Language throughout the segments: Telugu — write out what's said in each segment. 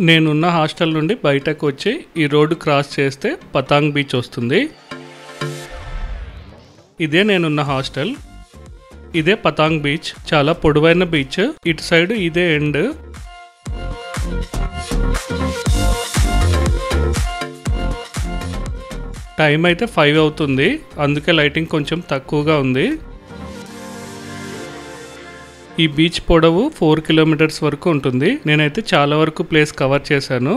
నేనున్న హాస్టల్ నుండి బయటకు వచ్చి ఈ రోడ్డు క్రాస్ చేస్తే పతాంగ్ బీచ్ వస్తుంది. ఇదే నేనున్న హాస్టల్. ఇదే పతాంగ్ బీచ్. చాలా పొడవైన బీచ్. ఇటు సైడ్ ఇదే ఎండ్. టైం అయితే 5 అవుతుంది, అందుకే లైటింగ్ కొంచెం తక్కువగా ఉంది. ఈ బీచ్ పొడవు 4 కిలోమీటర్స్ వరకు ఉంటుంది. నేనైతే చాలా వరకు ప్లేస్ కవర్ చేశాను.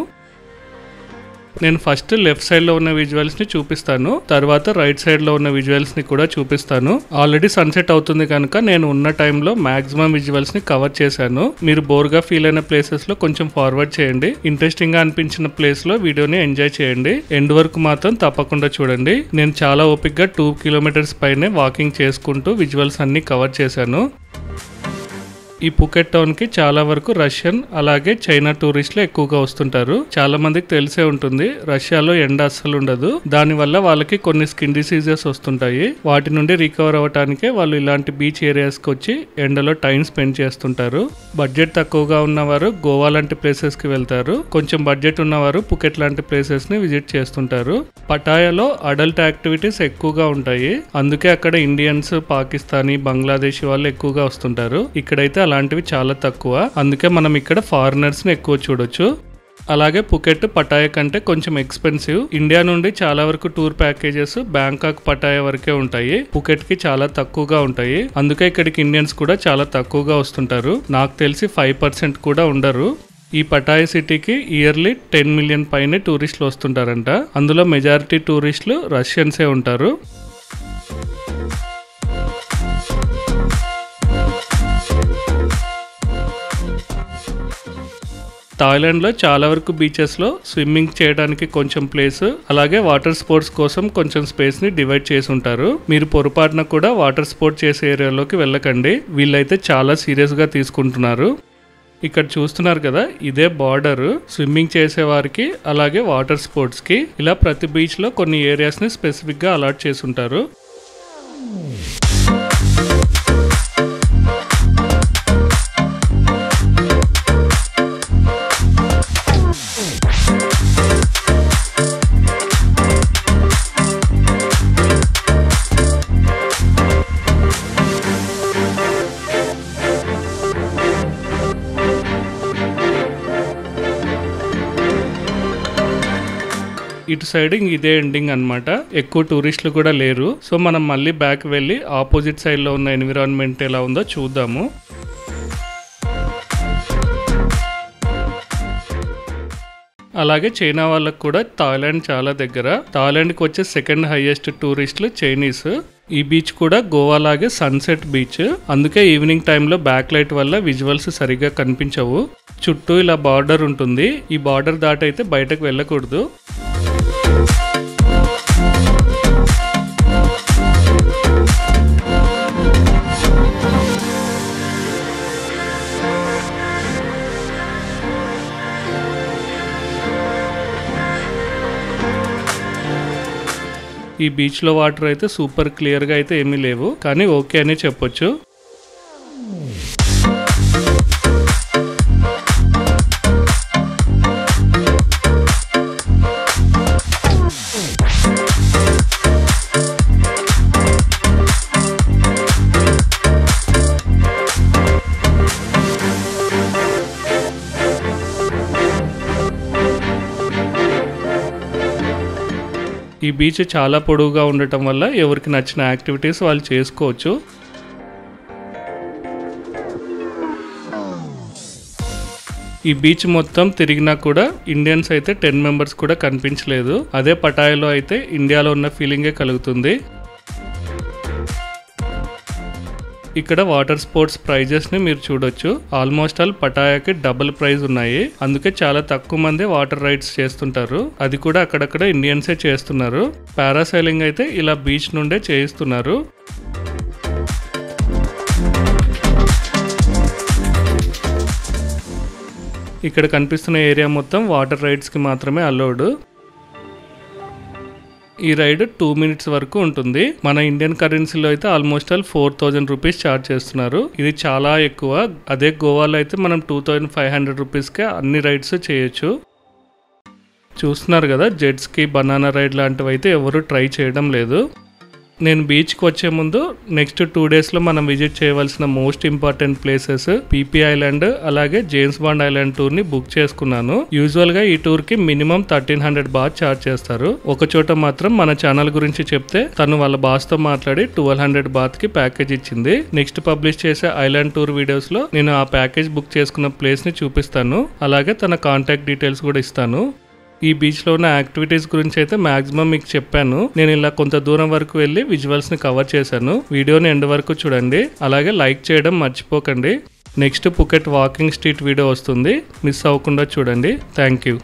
నేను ఫస్ట్ లెఫ్ట్ సైడ్లో ఉన్న విజువల్స్ని చూపిస్తాను, తర్వాత రైట్ సైడ్లో ఉన్న విజువల్స్ని కూడా చూపిస్తాను. ఆల్రెడీ సన్సెట్ అవుతుంది కనుక నేను ఉన్న టైంలో మ్యాక్సిమం విజువల్స్ని కవర్ చేశాను. మీరు బోర్గా ఫీల్ అయిన ప్లేసెస్లో కొంచెం ఫార్వర్డ్ చేయండి. ఇంట్రెస్టింగ్గా అనిపించిన ప్లేస్లో వీడియోని ఎంజాయ్ చేయండి. ఎండ్ వరకు మాత్రం తప్పకుండా చూడండి. నేను చాలా ఓపిక్గా 2 కిలోమీటర్స్ పైనే వాకింగ్ చేసుకుంటూ విజువల్స్ అన్ని కవర్ చేశాను. ఈ పుకెట్ టౌన్ కి చాలా వరకు రష్యన్ అలాగే చైనా టూరిస్టులు ఎక్కువగా వస్తుంటారు. చాలా మందికి తెలిసే ఉంటుంది, రష్యాలో ఎండ అస్సలు ఉండదు. దానివల్ల వాళ్ళకి కొన్ని స్కిన్ డిసీజెస్ వస్తుంటాయి. వాటి నుండి రికవర్ అవ్వటానికే వాళ్ళు ఇలాంటి బీచ్ ఏరియాస్కి వచ్చి ఎండలో టైం స్పెండ్ చేస్తుంటారు. బడ్జెట్ తక్కువగా ఉన్నవారు గోవా లాంటి ప్లేసెస్ కి వెళ్తారు. కొంచెం బడ్జెట్ ఉన్నవారు పుకెట్ లాంటి ప్లేసెస్ ని విజిట్ చేస్తుంటారు. పటాయాలో అడల్ట్ యాక్టివిటీస్ ఎక్కువగా ఉంటాయి. అందుకే అక్కడ ఇండియన్స్, పాకిస్తానీ, బంగ్లాదేశీ వాళ్ళు ఎక్కువగా వస్తుంటారు. ఇక్కడైతే అలాంటివి చాలా తక్కువ. అందుకే మనం ఇక్కడ ఫారినర్స్ ని ఎక్కువ చూడొచ్చు. అలాగే పుకెట్ పటాయా కంటే కొంచెం ఎక్స్పెన్సివ్. ఇండియా నుండి చాలా వరకు టూర్ ప్యాకేజెస్ బ్యాంకాక్ పటాయా వరకే ఉంటాయి. పుకెట్ కి చాలా తక్కువగా ఉంటాయి. అందుకే ఇక్కడికి ఇండియన్స్ కూడా చాలా తక్కువగా వస్తుంటారు. నాకు తెలిసి 5% కూడా ఉండరు. ఈ పటాయా సిటీకి ఇయర్లీ 10 మిలియన్ పైనే టూరిస్టులు వస్తుంటారంట. అందులో మెజారిటీ టూరిస్టులు రష్యన్సే ఉంటారు. థాయిలాండ్లో చాలా వరకు బీచెస్లో స్విమ్మింగ్ చేయడానికి కొంచెం ప్లేస్, అలాగే వాటర్ స్పోర్ట్స్ కోసం కొంచెం స్పేస్ని డివైడ్ చేసి ఉంటారు. మీరు పొరపాటున కూడా వాటర్ స్పోర్ట్ చేసే ఏరియాలోకి వెళ్ళకండి. వీళ్ళైతే చాలా సీరియస్గా తీసుకుంటున్నారు. ఇక్కడ చూస్తున్నారు కదా, ఇదే బార్డర్ స్విమ్మింగ్ చేసే వారికి అలాగే వాటర్ స్పోర్ట్స్కి. ఇలా ప్రతి బీచ్లో కొన్ని ఏరియాస్ని స్పెసిఫిక్గా అలాట్ చేసి ఉంటారు. ఇటు సైడ్ ఇదే ఎండింగ్ అన్నమాట. ఎక్కువ టూరిస్టులు కూడా లేరు. సో మనం మళ్ళీ బ్యాక్ వెళ్ళి ఆపోజిట్ సైడ్లో ఉన్న ఎన్విరాన్మెంట్ ఎలా ఉందో చూద్దాము. అలాగే చైనా వాళ్ళకు కూడా థాయిలాండ్ చాలా దగ్గర. థాయిలాండ్కి వచ్చే సెకండ్ హైయెస్ట్ టూరిస్టులు చైనీస్. ఈ బీచ్ కూడా గోవా లాగే సన్సెట్ బీచ్. అందుకే ఈవినింగ్ టైంలో బ్యాక్ లైట్ వల్ల విజువల్స్ సరిగ్గా కనిపించవు. చుట్టూ ఇలా బార్డర్ ఉంటుంది. ఈ బార్డర్ దాటైతే బయటకు వెళ్ళకూడదు. ఈ బీచ్లో వాటర్ అయితే సూపర్ క్లియర్గా అయితే ఏమీ లేవు, కానీ ఓకే అని చెప్పొచ్చు. ఈ బీచ్ చాలా పొడవుగా ఉండటం వల్ల ఎవరికి నచ్చిన యాక్టివిటీస్ వాళ్ళు చేసుకోవచ్చు. ఈ బీచ్ మొత్తం తిరిగినా కూడా ఇండియన్స్ అయితే 10 మెంబర్స్ కూడా కనిపించలేదు. అదే పటాయాలో అయితే ఇండియాలో ఉన్న ఫీలింగే కలుగుతుంది. ఇక్కడ వాటర్ స్పోర్ట్స్ ప్రైజెస్ ని మీరు చూడొచ్చు. ఆల్మోస్ట్ ఆల్ పటాయాకి డబుల్ ప్రైజ్ ఉన్నాయి. అందుకే చాలా తక్కువ మంది వాటర్ రైడ్స్ చేస్తుంటారు. అది కూడా అక్కడక్కడ ఇండియన్సే చేస్తున్నారు. పారాసైలింగ్ అయితే ఇలా బీచ్ నుండే చేయిస్తున్నారు. ఇక్కడ కనిపిస్తున్న ఏరియా మొత్తం వాటర్ రైడ్స్ కి మాత్రమే అలౌడ్. ఈ రైడ్ 2 మినిట్స్ వరకు ఉంటుంది. మన ఇండియన్ కరెన్సీలో అయితే ఆల్మోస్ట్ 4000 రూపీస్ ఛార్జ్ చేస్తున్నారు. ఇది చాలా ఎక్కువ. అదే గోవాలో అయితే మనం 2500 రూపీస్కే అన్ని రైడ్స్ చేయొచ్చు. చూస్తున్నారు కదా, జెట్స్కి బనానా రైడ్ లాంటివి అయితే ఎవరు ట్రై చేయడం లేదు. నేను బీచ్కి వచ్చే ముందు నెక్స్ట్ 2 డేస్లో మనం విజిట్ చేయవలసిన most important places PP island అలాగే జేమ్స్ బాండ్ ఐలాండ్ టూర్ని బుక్ చేసుకున్నాను. యూజువల్గా ఈ టూర్కి మినిమం 1300 బాత్ ఛార్జ్ చేస్తారు. ఒక చోట మాత్రం మన ఛానల్ గురించి చెప్తే తను వాళ్ళ బాస్తో మాట్లాడి 1200 బాత్కి ప్యాకేజ్ ఇచ్చింది. నెక్స్ట్ పబ్లిష్ చేసే ఐలాండ్ టూర్ వీడియోస్లో నేను ఆ ప్యాకేజ్ బుక్ చేసుకున్న ప్లేస్ని చూపిస్తాను. అలాగే తన కాంటాక్ట్ డీటెయిల్స్ కూడా ఇస్తాను. ఈ బీచ్లో ఉన్న యాక్టివిటీస్ గురించి అయితే మాక్సిమం మీకు చెప్పాను. నేను ఇలా కొంత దూరం వరకు వెళ్ళి విజువల్స్ని కవర్ చేశాను. వీడియోని ఎండ్ వరకు చూడండి. అలాగే లైక్ చేయడం మర్చిపోకండి. Next Phuket walking street video వస్తుంది, మిస్ అవ్వకుండా చూడండి. Thank you.